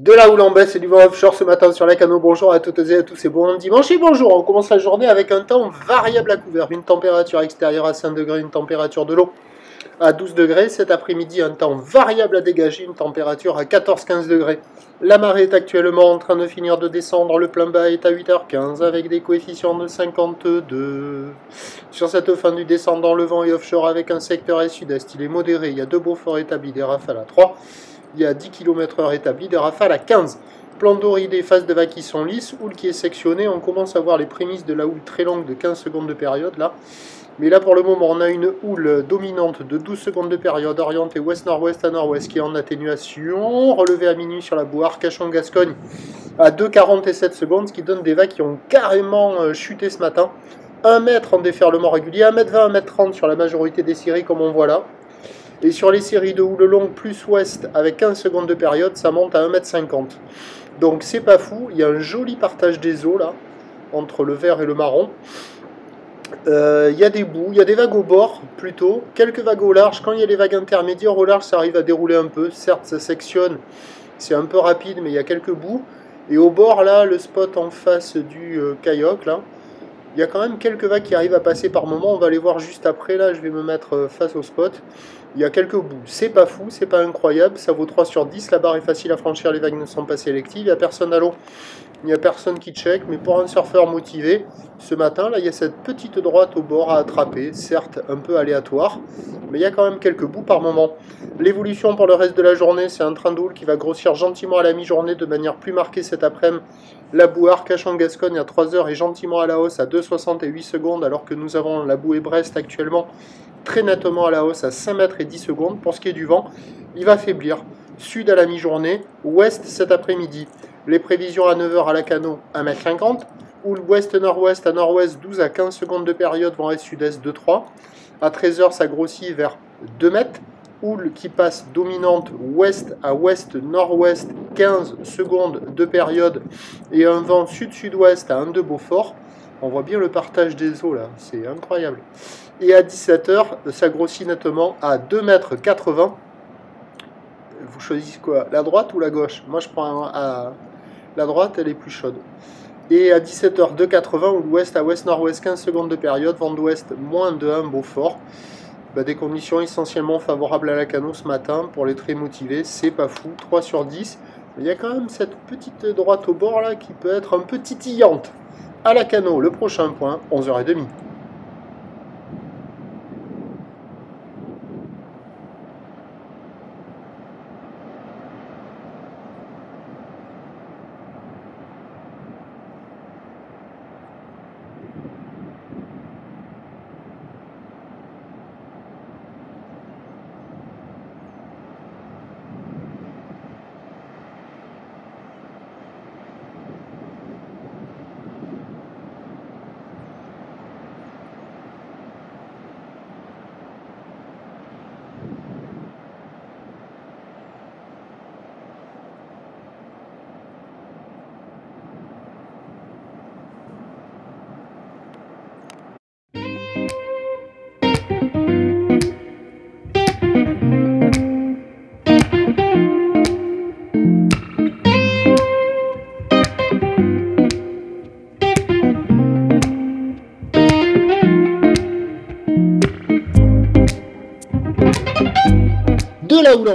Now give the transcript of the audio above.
De la houle en baisse et du vent offshore ce matin sur la Cano. Bonjour à toutes et à tous et bon dimanche et bonjour. On commence la journée avec un temps variable à couvert. Une température extérieure à 5 degrés, une température de l'eau à 12 degrés. Cet après-midi, un temps variable à dégager, une température à 14-15 degrés. La marée est actuellement en train de finir de descendre. Le plein bas est à 8h15 avec des coefficients de 52. Sur cette fin du descendant, le vent est offshore avec un secteur est sud-est. Il est modéré. Il y a 2 Beaufort établis, des rafales à 3. Il y a 10 km/h établi, des rafales à 15. Plan d'oridé, phase de vague qui sont lisses, houle qui est sectionnée. On commence à voir les prémices de la houle très longue de 15 secondes de période là. Mais là pour le moment on a une houle dominante de 12 secondes de période orientée ouest-nord-ouest à nord-ouest qui est en atténuation. Relevée à minuit sur la boue Arcachon-Gascogne à 2,47 secondes, ce qui donne des vagues qui ont carrément chuté ce matin. 1 mètre en déferlement régulier, 1m20, 1m30 sur la majorité des séries comme on voit là. Et sur les séries de houle longue plus ouest avec 15 secondes de période, ça monte à 1m50. Donc c'est pas fou, il y a un joli partage des eaux là, entre le vert et le marron. Il y a des boues, il y a des vagues au bord plutôt, quelques vagues au large. Quand il y a les vagues intermédiaires au large, ça arrive à dérouler un peu. Certes, ça sectionne, c'est un peu rapide, mais il y a quelques boues. Et au bord là, le spot en face du kayak là, il y a quand même quelques vagues qui arrivent à passer par moment. On va les voir juste après. Là, je vais me mettre face au spot. Il y a quelques bouts. C'est pas fou, c'est pas incroyable. Ça vaut 3 sur 10. La barre est facile à franchir. Les vagues ne sont pas sélectives. Il n'y a personne à l'eau. Il n'y a personne qui check. Mais pour un surfeur motivé, ce matin, là, il y a cette petite droite au bord à attraper. Certes, un peu aléatoire. Mais il y a quand même quelques bouts par moment. L'évolution pour le reste de la journée, c'est un train de houle qui va grossir gentiment à la mi-journée de manière plus marquée cet après-midi. La boue Arcachon-Gascogne à 3h est gentiment à la hausse à 2,60 et 8 secondes, alors que nous avons la bouée Brest actuellement très nettement à la hausse à 5 mètres et 10 secondes. Pour ce qui est du vent, il va faiblir. Sud à la mi-journée, ouest cet après-midi. Les prévisions à 9h à la Cano, 1m50. Houle ouest-nord-ouest à nord-ouest, 12 à 15 secondes de période, vent est-sud-est 2,3. À 13h, ça grossit vers 2 mètres. Houle qui passe dominante ouest à ouest-nord-ouest, 15 secondes de période, et un vent sud-sud-ouest à 1,2 Beaufort. On voit bien le partage des eaux là, c'est incroyable. Et à 17h, ça grossit nettement à 2,80 m. Vous choisissez quoi, la droite ou la gauche? Moi je prends la droite, elle est plus chaude. Et à 17h, 2,80 ou l'ouest à ouest-nord-ouest, 15 secondes de période, vent d'ouest moins de 1 Beaufort. Des conditions essentiellement favorables à la Cano ce matin pour les très motivés, c'est pas fou, 3 sur 10. Il y a quand même cette petite droite au bord là qui peut être un peu titillante. À la Cano, le prochain point, 11h30. De la houle